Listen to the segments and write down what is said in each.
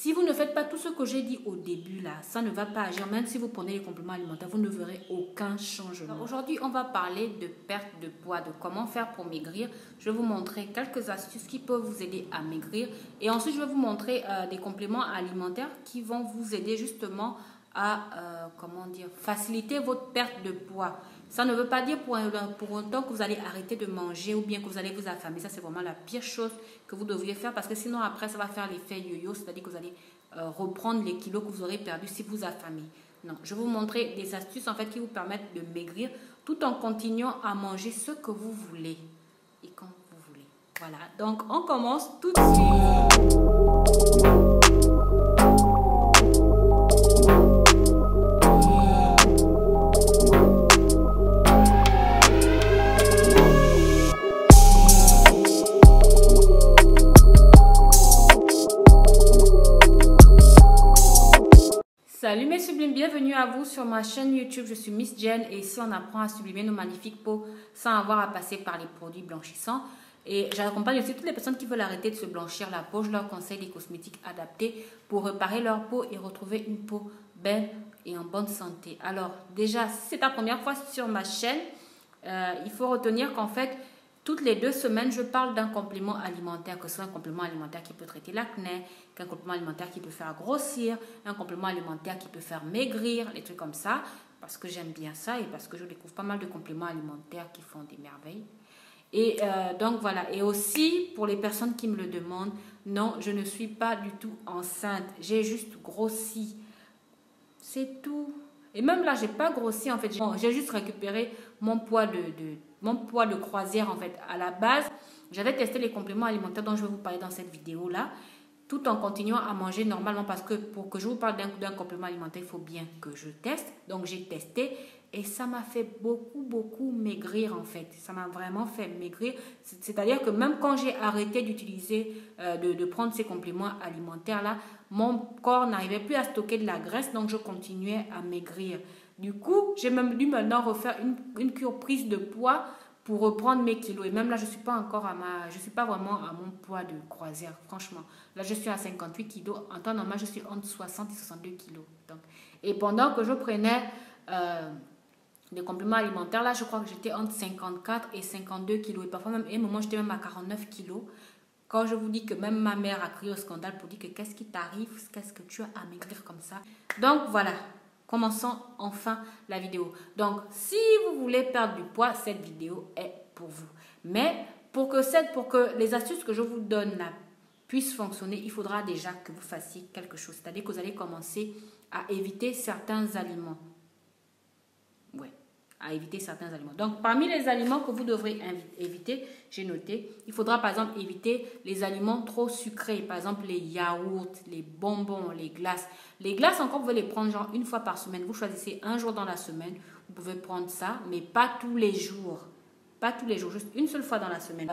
Si vous ne faites pas tout ce que j'ai dit au début là, ça ne va pas agir. Même si vous prenez les compléments alimentaires, vous ne verrez aucun changement. Aujourd'hui, on va parler de perte de poids, de comment faire pour maigrir. Je vais vous montrer quelques astuces qui peuvent vous aider à maigrir. Et ensuite, je vais vous montrer des compléments alimentaires qui vont vous aider justement à faciliter votre perte de poids. Ça ne veut pas dire pour autant que vous allez arrêter de manger ou bien que vous allez vous affamer. Ça, c'est vraiment la pire chose que vous devriez faire parce que sinon, après, ça va faire l'effet yo-yo, c'est-à-dire que vous allez reprendre les kilos que vous aurez perdus si vous affamez. Non, je vais vous montrer des astuces en fait qui vous permettent de maigrir tout en continuant à manger ce que vous voulez et quand vous voulez. Voilà, donc on commence tout de suite. Salut mes sublimes, bienvenue à vous sur ma chaîne YouTube, je suis Miss Jen et ici on apprend à sublimer nos magnifiques peaux sans avoir à passer par les produits blanchissants. Et j'accompagne aussi toutes les personnes qui veulent arrêter de se blanchir la peau, je leur conseille des cosmétiques adaptés pour réparer leur peau et retrouver une peau belle et en bonne santé. Alors déjà, si c'est ta première fois sur ma chaîne, il faut retenir qu'en fait, toutes les 2 semaines, je parle d'un complément alimentaire, que ce soit un complément alimentaire qui peut traiter l'acné, qu'un complément alimentaire qui peut faire grossir, un complément alimentaire qui peut faire maigrir, des trucs comme ça, parce que j'aime bien ça et parce que je découvre pas mal de compléments alimentaires qui font des merveilles. Et donc voilà, et aussi pour les personnes qui me le demandent, non, je ne suis pas du tout enceinte, j'ai juste grossi, c'est tout. Et même là, j'ai pas grossi en fait, j'ai juste récupéré mon poids de croisière en fait. À la base, j'avais testé les compléments alimentaires dont je vais vous parler dans cette vidéo là, tout en continuant à manger normalement parce que pour que je vous parle d'un complément alimentaire, il faut bien que je teste. Donc j'ai testé et ça m'a fait beaucoup maigrir en fait. Ça m'a vraiment fait maigrir. C'est-à-dire que même quand j'ai arrêté d'utiliser, de prendre ces compléments alimentaires là, mon corps n'arrivait plus à stocker de la graisse, donc je continuais à maigrir. Du coup, j'ai même dû maintenant refaire une cure prise de poids pour reprendre mes kilos. Et même là, je suis pas vraiment à mon poids de croisière, franchement. Là, je suis à 58 kilos. En temps normal, je suis entre 60 et 62 kilos. Donc, et pendant que je prenais des compléments alimentaires, là, je crois que j'étais entre 54 et 52 kilos. Et parfois, même, à un moment, j'étais même à 49 kilos. Quand je vous dis que même ma mère a crié au scandale pour dire que qu'est-ce qui t'arrive, qu'est-ce que tu as à maigrir comme ça. Donc, voilà. Commençons enfin la vidéo. Donc, si vous voulez perdre du poids, cette vidéo est pour vous. Mais pour que les astuces que je vous donne là puissent fonctionner, il faudra déjà que vous fassiez quelque chose. C'est-à-dire que vous allez commencer à éviter certains aliments. Ouais, à éviter certains aliments. Donc, parmi les aliments que vous devrez éviter, j'ai noté, il faudra par exemple éviter les aliments trop sucrés. Par exemple, les yaourts, les bonbons, les glaces. Les glaces, encore, vous pouvez les prendre genre une fois par semaine. Vous choisissez un jour dans la semaine. Vous pouvez prendre ça, mais pas tous les jours. Pas tous les jours, juste une seule fois dans la semaine.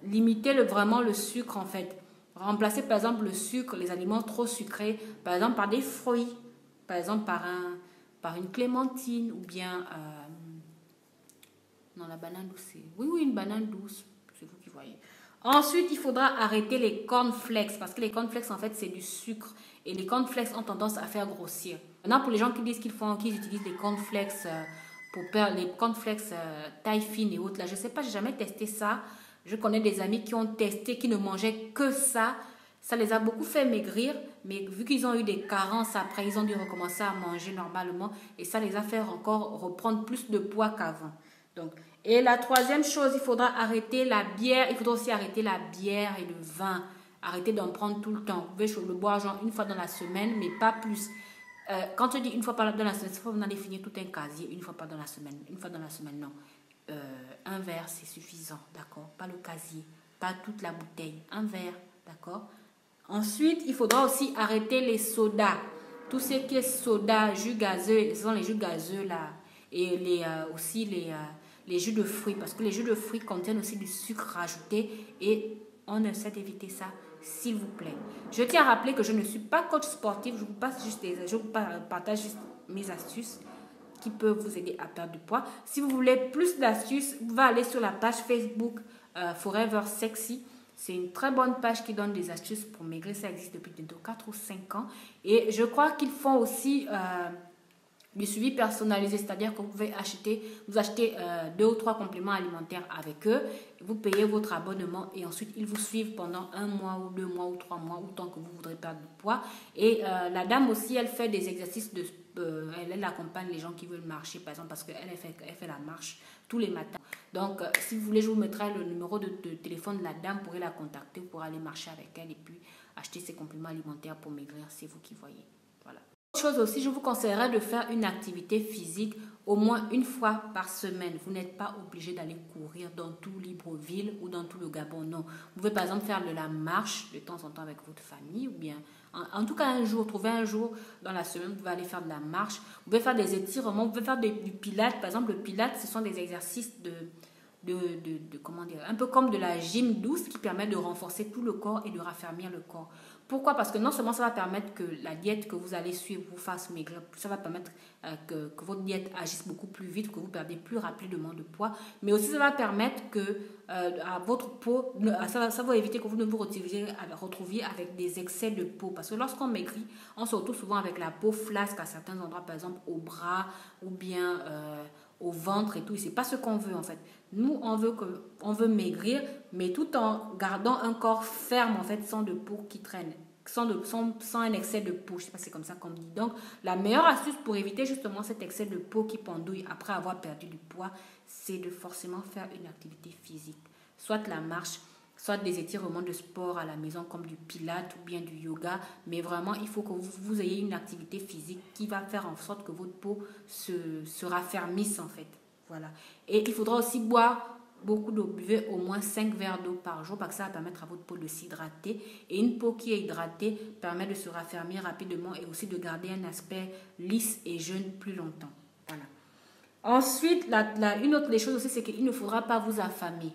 Limitez vraiment le sucre, en fait. Remplacez, par exemple, le sucre, les aliments trop sucrés, par exemple, par des fruits. Par exemple, par une clémentine ou bien... non, la banane douce. Oui, une banane douce. C'est vous qui voyez. Ensuite, il faudra arrêter les cornflakes parce que les cornflakes, en fait, c'est du sucre. Et les cornflakes ont tendance à faire grossir. Maintenant, pour les gens qui disent qu'ils utilisent des cornflakes pour perdre les cornflakes taille fine et autres, là, je ne sais pas, j'ai jamais testé ça. Je connais des amis qui ont testé, qui ne mangeaient que ça. Ça les a beaucoup fait maigrir, mais vu qu'ils ont eu des carences après, ils ont dû recommencer à manger normalement. Et ça les a fait encore reprendre plus de poids qu'avant. Donc, et la troisième chose, il faudra arrêter la bière. Il faudra aussi arrêter la bière et le vin. Arrêtez d'en prendre tout le temps. Vous pouvez le boire genre une fois dans la semaine, mais pas plus. Quand je dis une fois dans la semaine, c'est pas vous allez finir tout un casier une fois dans la semaine. Une fois dans la semaine, non. Un verre, c'est suffisant, d'accord? Pas le casier, pas toute la bouteille. Un verre, d'accord? Ensuite, il faudra aussi arrêter les sodas. Tout ce qui est soda, jus gazeux, ce sont les jus gazeux là. Et aussi les jus de fruits. Parce que les jus de fruits contiennent aussi du sucre rajouté. Et on essaie d'éviter ça, s'il vous plaît. Je tiens à rappeler que je ne suis pas coach sportif. Je vous partage juste mes astuces qui peuvent vous aider à perdre du poids. Si vous voulez plus d'astuces, vous allez aller sur la page Facebook Forever Sexy. C'est une très bonne page qui donne des astuces pour maigrir. Ça existe depuis bientôt 4 ou 5 ans. Et je crois qu'ils font aussi du suivi personnalisé, c'est-à-dire que vous pouvez acheter 2 ou 3 compléments alimentaires avec eux, vous payez votre abonnement et ensuite ils vous suivent pendant 1 mois ou 2 mois ou 3 mois, autant que vous voudrez perdre du poids. Et la dame aussi, elle fait des exercices elle accompagne les gens qui veulent marcher, par exemple, parce qu'elle fait la marche tous les matins. Donc, si vous voulez, je vous mettrai le numéro de téléphone de la dame, vous pourrez la contacter pour aller marcher avec elle et puis acheter ses compléments alimentaires pour maigrir, c'est vous qui voyez. Voilà. Autre chose aussi, je vous conseillerais de faire une activité physique au moins une fois par semaine. Vous n'êtes pas obligé d'aller courir dans tout Libreville ou dans tout le Gabon, non. Vous pouvez par exemple faire de la marche de temps en temps avec votre famille ou bien, en tout cas un jour, trouver un jour dans la semaine, vous pouvez aller faire de la marche. Vous pouvez faire des étirements, vous pouvez faire du pilates. Par exemple, le pilates, ce sont des exercices comment dire, un peu comme de la gym douce qui permet de renforcer tout le corps et de raffermir le corps. Pourquoi? Parce que non seulement ça va permettre que la diète que vous allez suivre vous fasse maigrir, ça va permettre que votre diète agisse beaucoup plus vite, que vous perdez plus rapidement de poids, mais aussi ça va permettre que à votre peau, ça va éviter que vous ne vous retrouviez avec des excès de peau. Parce que lorsqu'on maigrit, on se retrouve souvent avec la peau flasque à certains endroits, par exemple au bras ou bien au ventre et tout. Et c'est pas ce qu'on veut en fait. Nous, on veut maigrir, mais tout en gardant un corps ferme en fait, sans de peau qui traîne, sans un excès de peau. Je sais pas, c'est comme ça qu'on dit. Donc, la meilleure astuce pour éviter justement cet excès de peau qui pendouille après avoir perdu du poids, c'est de forcément faire une activité physique. Soit la marche, soit des étirements de sport à la maison comme du pilates ou bien du yoga. Mais vraiment, il faut que vous ayez une activité physique qui va faire en sorte que votre peau se raffermisse en fait. Voilà. Et il faudra aussi boire beaucoup d'eau. Buvez au moins 5 verres d'eau par jour parce que ça va permettre à votre peau de s'hydrater. Et une peau qui est hydratée permet de se raffermir rapidement et aussi de garder un aspect lisse et jeune plus longtemps. Voilà. Ensuite, une autre des choses aussi, c'est qu'il ne faudra pas vous affamer.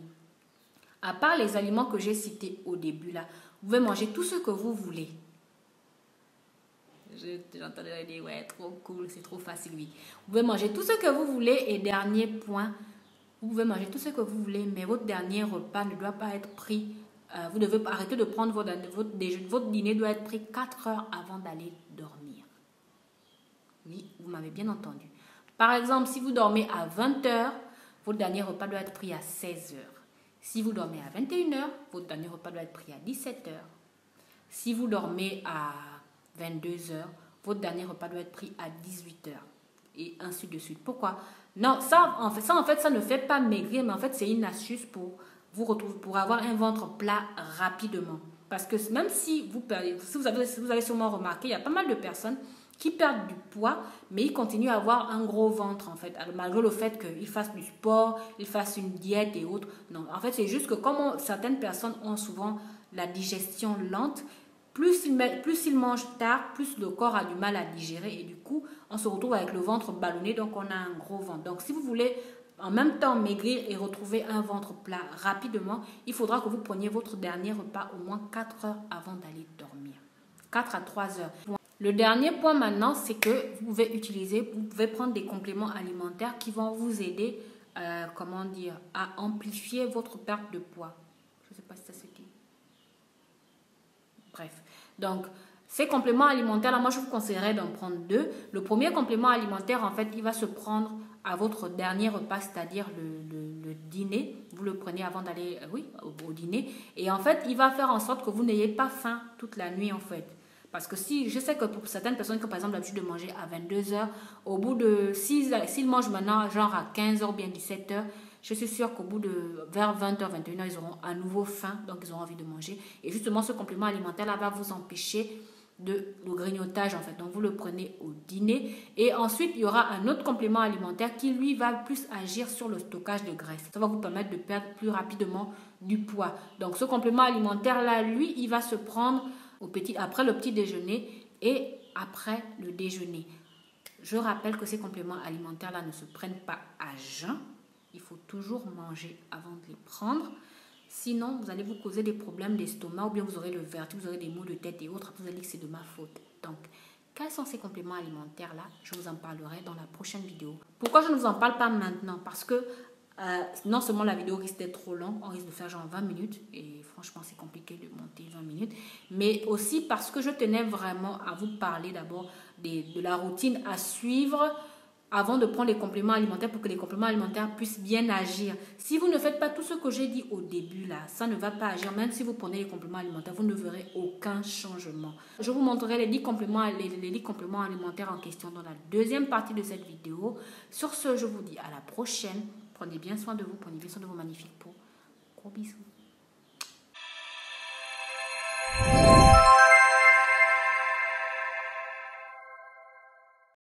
À part les aliments que j'ai cités au début, là, vous pouvez manger tout ce que vous voulez. J'entendais dire, ouais, trop cool, c'est trop facile, oui. Vous pouvez manger tout ce que vous voulez et dernier point, vous pouvez manger tout ce que vous voulez, mais votre dernier repas ne doit pas être pris. Vous devez arrêter de prendre votre dîner doit être pris 4 heures avant d'aller dormir. Oui, vous m'avez bien entendu. Par exemple, si vous dormez à 20 heures, votre dernier repas doit être pris à 16 heures. Si vous dormez à 21 heures, votre dernier repas doit être pris à 17 heures. Si vous dormez à 22 heures, votre dernier repas doit être pris à 18 heures. Et ainsi de suite. Pourquoi? Non, ça en fait, ça ne fait pas maigrir, mais en fait, c'est une astuce pour pour avoir un ventre plat rapidement. Parce que même si vous perdez, vous avez sûrement remarqué, il y a pas mal de personnes qui perdent du poids, mais ils continuent à avoir un gros ventre en fait, malgré le fait qu'ils fassent du sport, ils fassent une diète et autres. Non, en fait, c'est juste que comme certaines personnes ont souvent la digestion lente, plus ils mangent tard, plus le corps a du mal à digérer et du coup, on se retrouve avec le ventre ballonné, donc on a un gros ventre. Donc, si vous voulez en même temps maigrir et retrouver un ventre plat rapidement, il faudra que vous preniez votre dernier repas au moins 4 heures avant d'aller dormir. 4 à 3 heures. Le dernier point maintenant, c'est que vous pouvez prendre des compléments alimentaires qui vont vous aider, à amplifier votre perte de poids. Je ne sais pas si ça se dit. Bref, donc ces compléments alimentaires, là, moi je vous conseillerais d'en prendre 2. Le premier complément alimentaire, en fait, il va se prendre à votre dernier repas, c'est-à-dire le dîner. Vous le prenez avant d'aller au dîner. Et en fait, il va faire en sorte que vous n'ayez pas faim toute la nuit, en fait. Parce que je sais que pour certaines personnes qui ont par exemple l'habitude de manger à 22 heures, au bout de, s'ils mangent maintenant genre à 15 heures ou bien 17 heures, je suis sûre qu'au bout de, vers 20 h, 21 h, ils auront à nouveau faim, donc ils auront envie de manger. Et justement, ce complément alimentaire-là va vous empêcher le grignotage, en fait. Donc, vous le prenez au dîner. Et ensuite, il y aura un autre complément alimentaire qui, lui, va plus agir sur le stockage de graisse. Ça va vous permettre de perdre plus rapidement du poids. Donc, ce complément alimentaire-là, lui, il va se prendre après le petit déjeuner et après le déjeuner. Je rappelle que ces compléments alimentaires-là ne se prennent pas à jeun. Il faut toujours manger avant de les prendre. Sinon, vous allez vous causer des problèmes d'estomac ou bien vous aurez le vertige, vous aurez des maux de tête et autres. Vous allez dire que c'est de ma faute. Donc, quels sont ces compléments alimentaires-là? Je vous en parlerai dans la prochaine vidéo. Pourquoi je ne vous en parle pas maintenant? Parce que Non seulement la vidéo risque d'être trop longue, on risque de faire genre 20 minutes et franchement c'est compliqué de monter 20 minutes, mais aussi parce que je tenais vraiment à vous parler d'abord de la routine à suivre avant de prendre les compléments alimentaires pour que les compléments alimentaires puissent bien agir. Si vous ne faites pas tout ce que j'ai dit au début là, ça ne va pas agir. Même si vous prenez les compléments alimentaires, vous ne verrez aucun changement. Je vous montrerai les 10 compléments alimentaires en question dans la deuxième partie de cette vidéo. Sur ce, je vous dis à la prochaine. Prenez bien soin de vous, prenez bien soin de vos magnifiques peaux. Gros bisous.